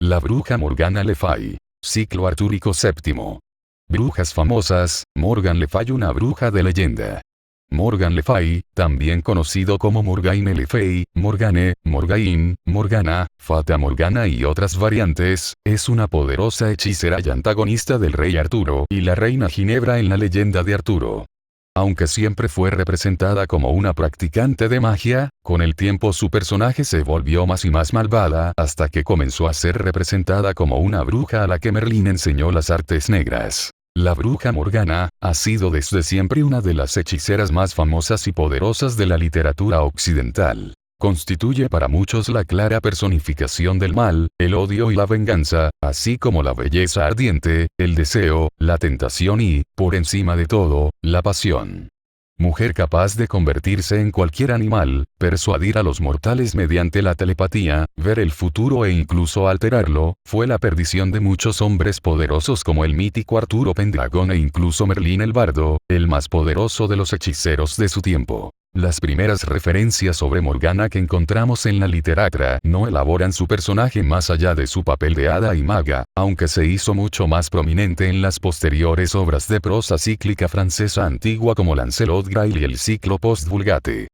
La bruja Morgana Le Fay. Ciclo artúrico VII. Brujas famosas. Morgan Le Fay, una bruja de leyenda. Morgan Le Fay, también conocido como Morgaine Le Fay, Morgane, Morgaine, Morgana, Fata Morgana y otras variantes, es una poderosa hechicera y antagonista del rey Arturo y la reina Ginebra en la leyenda de Arturo. Aunque siempre fue representada como una practicante de magia, con el tiempo su personaje se volvió más y más malvada hasta que comenzó a ser representada como una bruja a la que Merlín enseñó las artes negras. La bruja Morgana ha sido desde siempre una de las hechiceras más famosas y poderosas de la literatura occidental. Constituye para muchos la clara personificación del mal, el odio y la venganza, así como la belleza ardiente, el deseo, la tentación y, por encima de todo, la pasión. Mujer capaz de convertirse en cualquier animal, persuadir a los mortales mediante la telepatía, ver el futuro e incluso alterarlo, fue la perdición de muchos hombres poderosos como el mítico Arturo Pendragón e incluso Merlín el Bardo, el más poderoso de los hechiceros de su tiempo. Las primeras referencias sobre Morgana que encontramos en la literatura no elaboran su personaje más allá de su papel de hada y maga, aunque se hizo mucho más prominente en las posteriores obras de prosa cíclica francesa antigua como Lancelot Grail y el ciclo Post-Vulgate.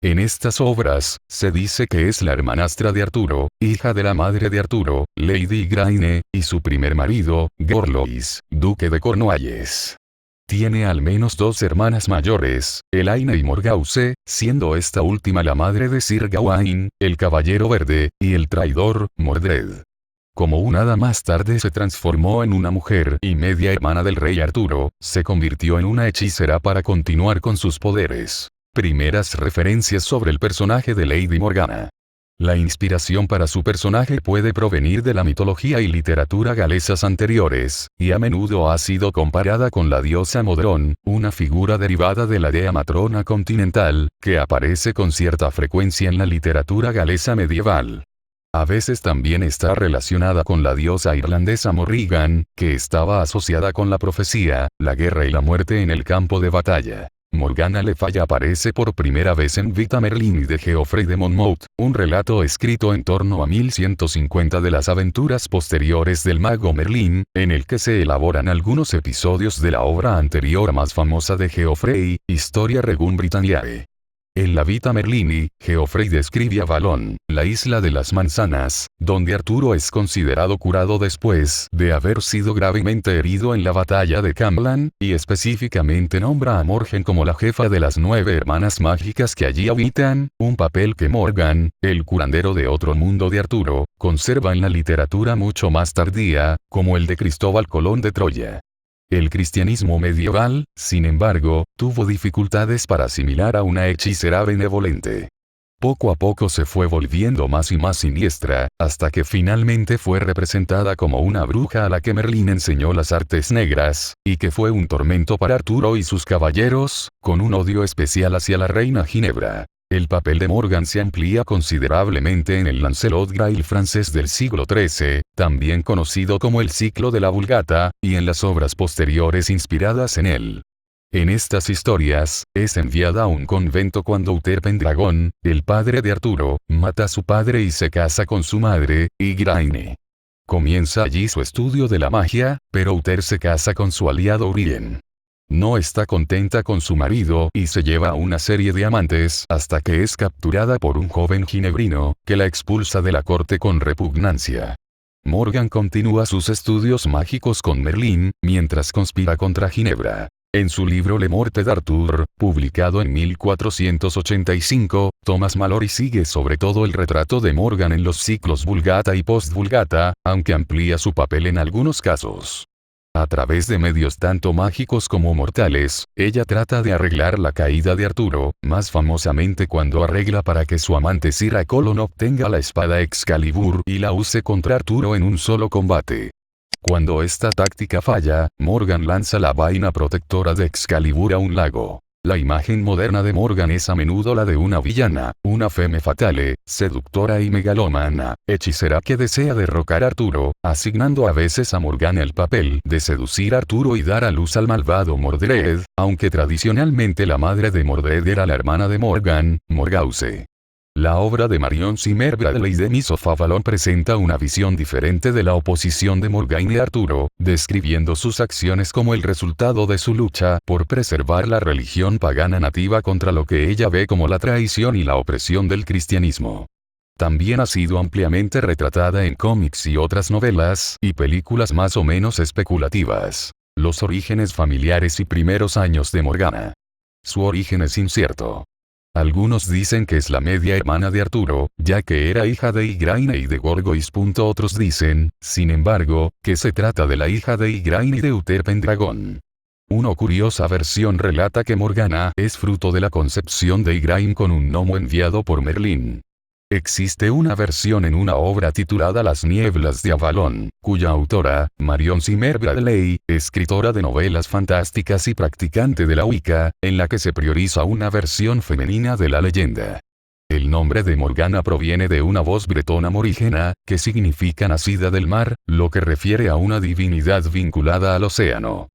En estas obras, se dice que es la hermanastra de Arturo, hija de la madre de Arturo, Lady Igraine, y su primer marido, Gorlois, duque de Cornualles. Tiene al menos dos hermanas mayores, Elaine y Morgause, siendo esta última la madre de Sir Gawain, el Caballero Verde, y el traidor, Mordred. Como un hada más tarde se transformó en una mujer y media hermana del rey Arturo, se convirtió en una hechicera para continuar con sus poderes. Primeras referencias sobre el personaje de Lady Morgana. La inspiración para su personaje puede provenir de la mitología y literatura galesas anteriores, y a menudo ha sido comparada con la diosa Modron, una figura derivada de la dea matrona continental, que aparece con cierta frecuencia en la literatura galesa medieval. A veces también está relacionada con la diosa irlandesa Morrigan, que estaba asociada con la profecía, la guerra y la muerte en el campo de batalla. Morgana Le Fay aparece por primera vez en Vita Merlini de Geoffrey de Monmouth, un relato escrito en torno a 1150 de las aventuras posteriores del mago Merlín, en el que se elaboran algunos episodios de la obra anterior más famosa de Geoffrey, Historia Regum Britanniae. En la Vita Merlini, Geoffrey describe a Valón, la isla de las manzanas, donde Arturo es considerado curado después de haber sido gravemente herido en la batalla de Camlan, y específicamente nombra a Morgen como la jefa de las 9 hermanas mágicas que allí habitan, un papel que Morgan, el curandero de otro mundo de Arturo, conserva en la literatura mucho más tardía, como el de Cristóbal Colón de Troya. El cristianismo medieval, sin embargo, tuvo dificultades para asimilar a una hechicera benevolente. Poco a poco se fue volviendo más y más siniestra, hasta que finalmente fue representada como una bruja a la que Merlín enseñó las artes negras, y que fue un tormento para Arturo y sus caballeros, con un odio especial hacia la reina Ginebra. El papel de Morgan se amplía considerablemente en el Lancelot Grail francés del siglo XIII, también conocido como el ciclo de la Vulgata, y en las obras posteriores inspiradas en él. En estas historias, es enviada a un convento cuando Uther Pendragón, el padre de Arturo, mata a su padre y se casa con su madre, Igraine. Comienza allí su estudio de la magia, pero Uther se casa con su aliado Urien. No está contenta con su marido y se lleva a una serie de amantes hasta que es capturada por un joven ginebrino, que la expulsa de la corte con repugnancia. Morgan continúa sus estudios mágicos con Merlín, mientras conspira contra Ginebra. En su libro Le Morte d'Arthur, publicado en 1485, Thomas Malory sigue sobre todo el retrato de Morgan en los ciclos Vulgata y Post-Vulgata, aunque amplía su papel en algunos casos. A través de medios tanto mágicos como mortales, ella trata de arreglar la caída de Arturo, más famosamente cuando arregla para que su amante Sir Acolon obtenga la espada Excalibur y la use contra Arturo en un solo combate. Cuando esta táctica falla, Morgan lanza la vaina protectora de Excalibur a un lago. La imagen moderna de Morgan es a menudo la de una villana, una femme fatale, seductora y megalómana, hechicera que desea derrocar a Arturo, asignando a veces a Morgan el papel de seducir a Arturo y dar a luz al malvado Mordred, aunque tradicionalmente la madre de Mordred era la hermana de Morgan, Morgause. La obra de Marion Zimmer Bradley de Miss of Avalon presenta una visión diferente de la oposición de Morgana y Arturo, describiendo sus acciones como el resultado de su lucha por preservar la religión pagana nativa contra lo que ella ve como la traición y la opresión del cristianismo. También ha sido ampliamente retratada en cómics y otras novelas y películas más o menos especulativas. Los orígenes familiares y primeros años de Morgana. Su origen es incierto. Algunos dicen que es la media hermana de Arturo, ya que era hija de Igraine y de Gorgois. Otros dicen, sin embargo, que se trata de la hija de Igraine y de Uther Pendragon. Una curiosa versión relata que Morgana es fruto de la concepción de Igraine con un gnomo enviado por Merlín. Existe una versión en una obra titulada Las nieblas de Avalon, cuya autora, Marion Zimmer Bradley, escritora de novelas fantásticas y practicante de la Wicca, en la que se prioriza una versión femenina de la leyenda. El nombre de Morgana proviene de una voz bretona morígena, que significa nacida del mar, lo que refiere a una divinidad vinculada al océano.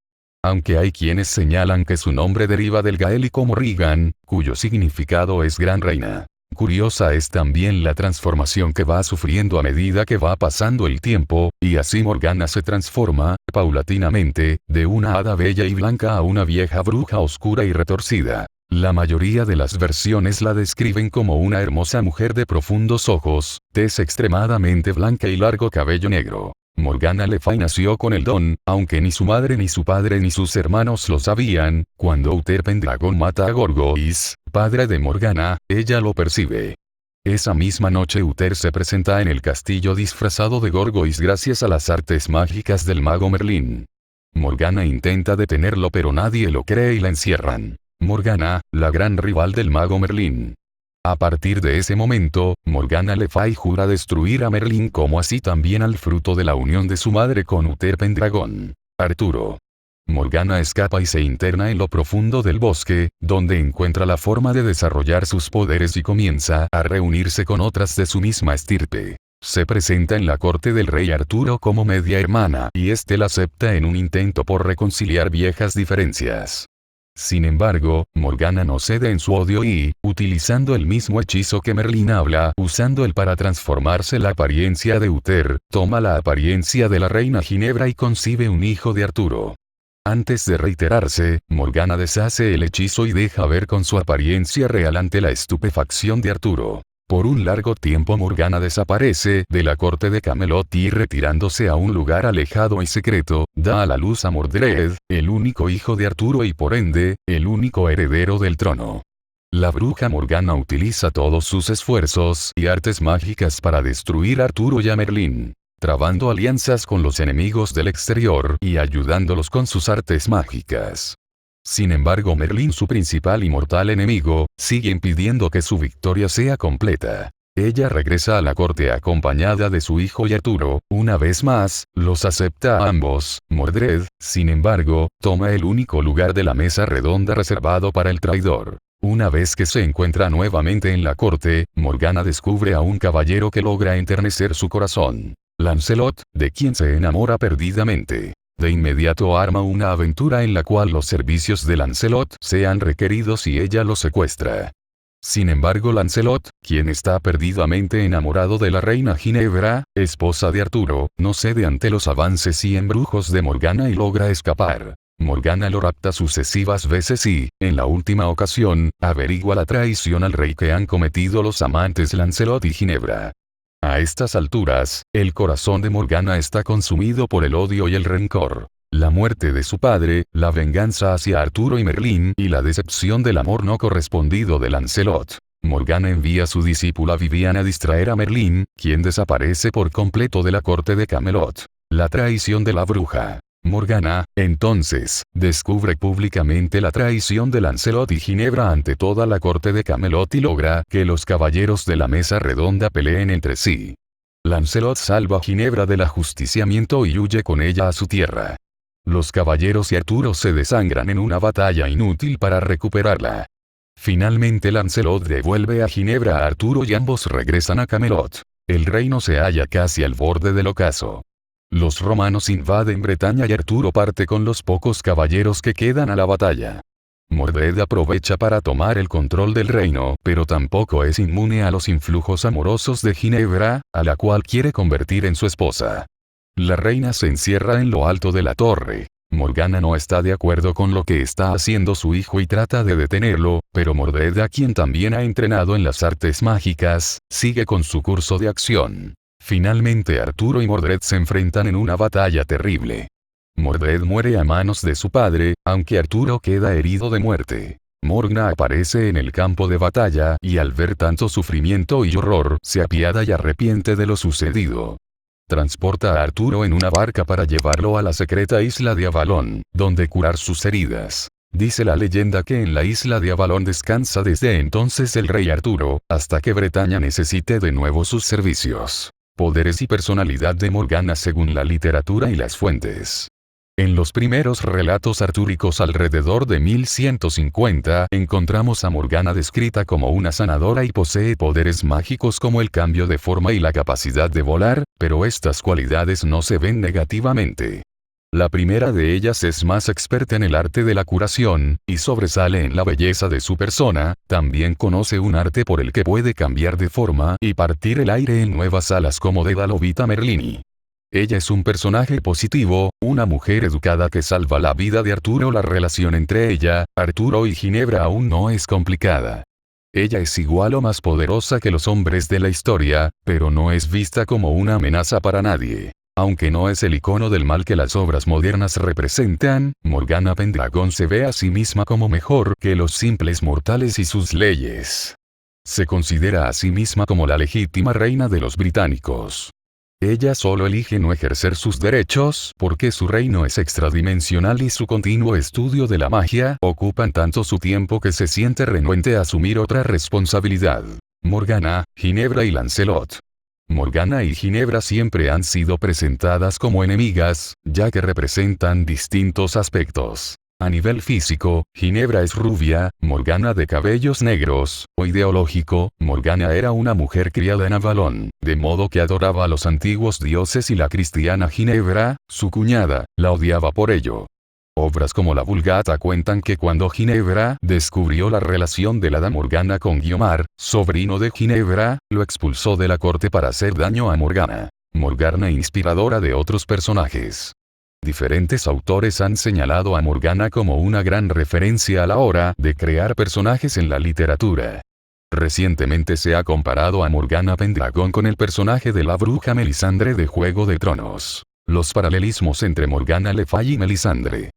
Aunque hay quienes señalan que su nombre deriva del gaélico Morrigan, cuyo significado es gran reina. Curiosa es también la transformación que va sufriendo a medida que va pasando el tiempo, y así Morgana se transforma, paulatinamente, de una hada bella y blanca a una vieja bruja oscura y retorcida. La mayoría de las versiones la describen como una hermosa mujer de profundos ojos, tez extremadamente blanca y largo cabello negro. Morgana Le Fay nació con el don, aunque ni su madre ni su padre ni sus hermanos lo sabían. Cuando Uther Pendragon mata a Gorgois, padre de Morgana, ella lo percibe. Esa misma noche Uther se presenta en el castillo disfrazado de Gorgois gracias a las artes mágicas del mago Merlín. Morgana intenta detenerlo pero nadie lo cree y la encierran. Morgana, la gran rival del mago Merlín. A partir de ese momento, Morgana Le Fay jura destruir a Merlín como así también al fruto de la unión de su madre con Uther Pendragon, Arturo. Morgana escapa y se interna en lo profundo del bosque, donde encuentra la forma de desarrollar sus poderes y comienza a reunirse con otras de su misma estirpe. Se presenta en la corte del rey Arturo como media hermana y éste la acepta en un intento por reconciliar viejas diferencias. Sin embargo, Morgana no cede en su odio y, utilizando el mismo hechizo que Merlín habla, usando él para transformarse la apariencia de Uther, toma la apariencia de la reina Ginebra y concibe un hijo de Arturo. Antes de reiterarse, Morgana deshace el hechizo y deja ver con su apariencia real ante la estupefacción de Arturo. Por un largo tiempo Morgana desaparece de la corte de Camelot y retirándose a un lugar alejado y secreto, da a la luz a Mordred, el único hijo de Arturo y por ende, el único heredero del trono. La bruja Morgana utiliza todos sus esfuerzos y artes mágicas para destruir a Arturo y a Merlín, trabando alianzas con los enemigos del exterior y ayudándolos con sus artes mágicas. Sin embargo Merlín, su principal y mortal enemigo, sigue impidiendo que su victoria sea completa. Ella regresa a la corte acompañada de su hijo y Arturo, una vez más, los acepta a ambos. Mordred, sin embargo, toma el único lugar de la mesa redonda reservado para el traidor. Una vez que se encuentra nuevamente en la corte, Morgana descubre a un caballero que logra enternecer su corazón. Lancelot, de quien se enamora perdidamente. De inmediato arma una aventura en la cual los servicios de Lancelot sean requeridos y ella lo secuestra. Sin embargo Lancelot, quien está perdidamente enamorado de la reina Ginebra, esposa de Arturo, no cede ante los avances y embrujos de Morgana y logra escapar. Morgana lo rapta sucesivas veces y, en la última ocasión, averigua la traición al rey que han cometido los amantes Lancelot y Ginebra. A estas alturas, el corazón de Morgana está consumido por el odio y el rencor. La muerte de su padre, la venganza hacia Arturo y Merlín y la decepción del amor no correspondido de Lancelot. Morgana envía a su discípula Vivian a distraer a Merlín, quien desaparece por completo de la corte de Camelot. La traición de la bruja. Morgana, entonces, descubre públicamente la traición de Lancelot y Ginebra ante toda la corte de Camelot y logra que los caballeros de la mesa redonda peleen entre sí. Lancelot salva a Ginebra del ajusticiamiento y huye con ella a su tierra. Los caballeros y Arturo se desangran en una batalla inútil para recuperarla. Finalmente Lancelot devuelve a Ginebra a Arturo y ambos regresan a Camelot. El reino se halla casi al borde del ocaso. Los romanos invaden Bretaña y Arturo parte con los pocos caballeros que quedan a la batalla. Mordred aprovecha para tomar el control del reino, pero tampoco es inmune a los influjos amorosos de Ginebra, a la cual quiere convertir en su esposa. La reina se encierra en lo alto de la torre. Morgana no está de acuerdo con lo que está haciendo su hijo y trata de detenerlo, pero Mordred, a quien también ha entrenado en las artes mágicas, sigue con su curso de acción. Finalmente Arturo y Mordred se enfrentan en una batalla terrible. Mordred muere a manos de su padre, aunque Arturo queda herido de muerte. Morgana aparece en el campo de batalla y al ver tanto sufrimiento y horror, se apiada y arrepiente de lo sucedido. Transporta a Arturo en una barca para llevarlo a la secreta isla de Avalón, donde curar sus heridas. Dice la leyenda que en la isla de Avalón descansa desde entonces el rey Arturo, hasta que Bretaña necesite de nuevo sus servicios. Poderes y personalidad de Morgana según la literatura y las fuentes. En los primeros relatos artúricos alrededor de 1150 encontramos a Morgana descrita como una sanadora y posee poderes mágicos como el cambio de forma y la capacidad de volar, pero estas cualidades no se ven negativamente. La primera de ellas es más experta en el arte de la curación, y sobresale en la belleza de su persona, también conoce un arte por el que puede cambiar de forma y partir el aire en nuevas alas como de Dalovita Merlini. Ella es un personaje positivo, una mujer educada que salva la vida de Arturo. La relación entre ella, Arturo y Ginebra aún no es complicada. Ella es igual o más poderosa que los hombres de la historia, pero no es vista como una amenaza para nadie. Aunque no es el icono del mal que las obras modernas representan, Morgana Pendragon se ve a sí misma como mejor que los simples mortales y sus leyes. Se considera a sí misma como la legítima reina de los británicos. Ella solo elige no ejercer sus derechos porque su reino es extradimensional y su continuo estudio de la magia ocupan tanto su tiempo que se siente renuente a asumir otra responsabilidad. Morgana, Ginebra y Lancelot. Morgana y Ginebra siempre han sido presentadas como enemigas, ya que representan distintos aspectos. A nivel físico, Ginebra es rubia, Morgana de cabellos negros, o ideológico, Morgana era una mujer criada en Avalón, de modo que adoraba a los antiguos dioses y la cristiana Ginebra, su cuñada, la odiaba por ello. Obras como la Vulgata cuentan que cuando Ginebra descubrió la relación de la hada Morgana con Guiomar, sobrino de Ginebra, lo expulsó de la corte para hacer daño a Morgana. Morgana inspiradora de otros personajes. Diferentes autores han señalado a Morgana como una gran referencia a la hora de crear personajes en la literatura. Recientemente se ha comparado a Morgana Pendragon con el personaje de la bruja Melisandre de Juego de Tronos. Los paralelismos entre Morgana Le Fay y Melisandre.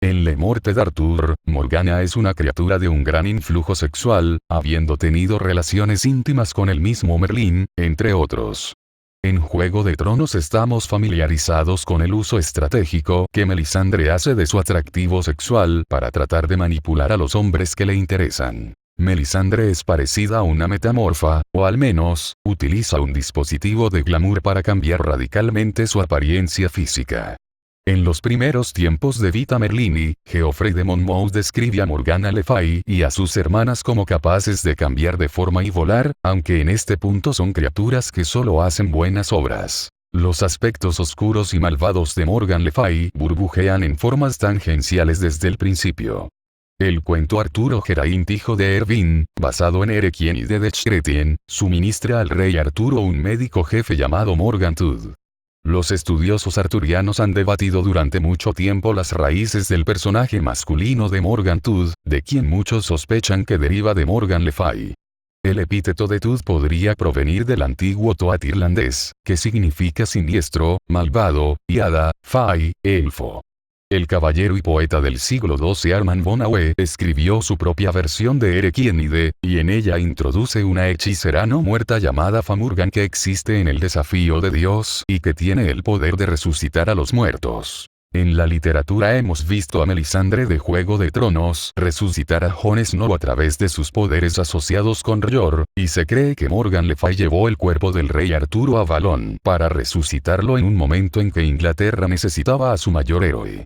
En Le Morte d'Arthur, Morgana es una criatura de un gran influjo sexual, habiendo tenido relaciones íntimas con el mismo Merlín, entre otros. En Juego de Tronos estamos familiarizados con el uso estratégico que Melisandre hace de su atractivo sexual para tratar de manipular a los hombres que le interesan. Melisandre es parecida a una metamorfa, o al menos, utiliza un dispositivo de glamour para cambiar radicalmente su apariencia física. En los primeros tiempos de Vita Merlini, Geoffrey de Monmouth describe a Morgana Le Fay y a sus hermanas como capaces de cambiar de forma y volar, aunque en este punto son criaturas que solo hacen buenas obras. Los aspectos oscuros y malvados de Morgan Le Fay burbujean en formas tangenciales desde el principio. El cuento Arturo Geraint hijo de Erwin, basado en Erequien y de Dechretien, suministra al rey Arturo un médico jefe llamado Morgan Todd. Los estudiosos arturianos han debatido durante mucho tiempo las raíces del personaje masculino de Morgan Todd, de quien muchos sospechan que deriva de Morgan Le Fay. El epíteto de Todd podría provenir del antiguo toat irlandés, que significa siniestro, malvado, y hada, fay, elfo. El caballero y poeta del siglo XII Armand Bonawé escribió su propia versión de Erequienide, y en ella introduce una hechicera no muerta llamada Famurgan que existe en el desafío de Dios y que tiene el poder de resucitar a los muertos. En la literatura hemos visto a Melisandre de Juego de Tronos resucitar a Jon Snow a través de sus poderes asociados con R'hllor, y se cree que Morgan Le Fay llevó el cuerpo del rey Arturo a Avalón para resucitarlo en un momento en que Inglaterra necesitaba a su mayor héroe.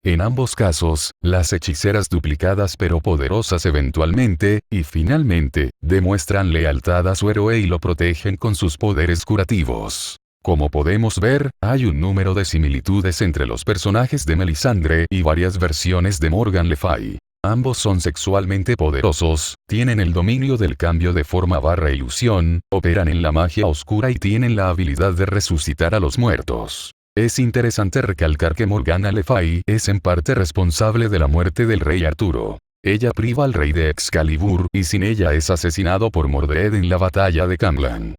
En ambos casos, las hechiceras duplicadas pero poderosas eventualmente, y finalmente, demuestran lealtad a su héroe y lo protegen con sus poderes curativos. Como podemos ver, hay un número de similitudes entre los personajes de Melisandre y varias versiones de Morgan Le Fay. Ambos son sexualmente poderosos, tienen el dominio del cambio de forma / ilusión, operan en la magia oscura y tienen la habilidad de resucitar a los muertos. Es interesante recalcar que Morgana Le Fay es en parte responsable de la muerte del rey Arturo. Ella priva al rey de Excalibur y sin ella es asesinado por Mordred en la batalla de Camlann.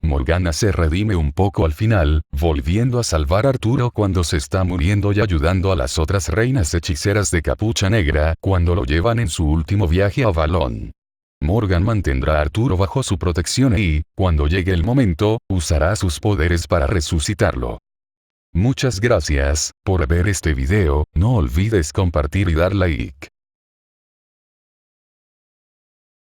Morgana se redime un poco al final, volviendo a salvar a Arturo cuando se está muriendo y ayudando a las otras reinas hechiceras de Capucha Negra cuando lo llevan en su último viaje a Avalon. Morgan mantendrá a Arturo bajo su protección y, cuando llegue el momento, usará sus poderes para resucitarlo. Muchas gracias por ver este video, no olvides compartir y dar like.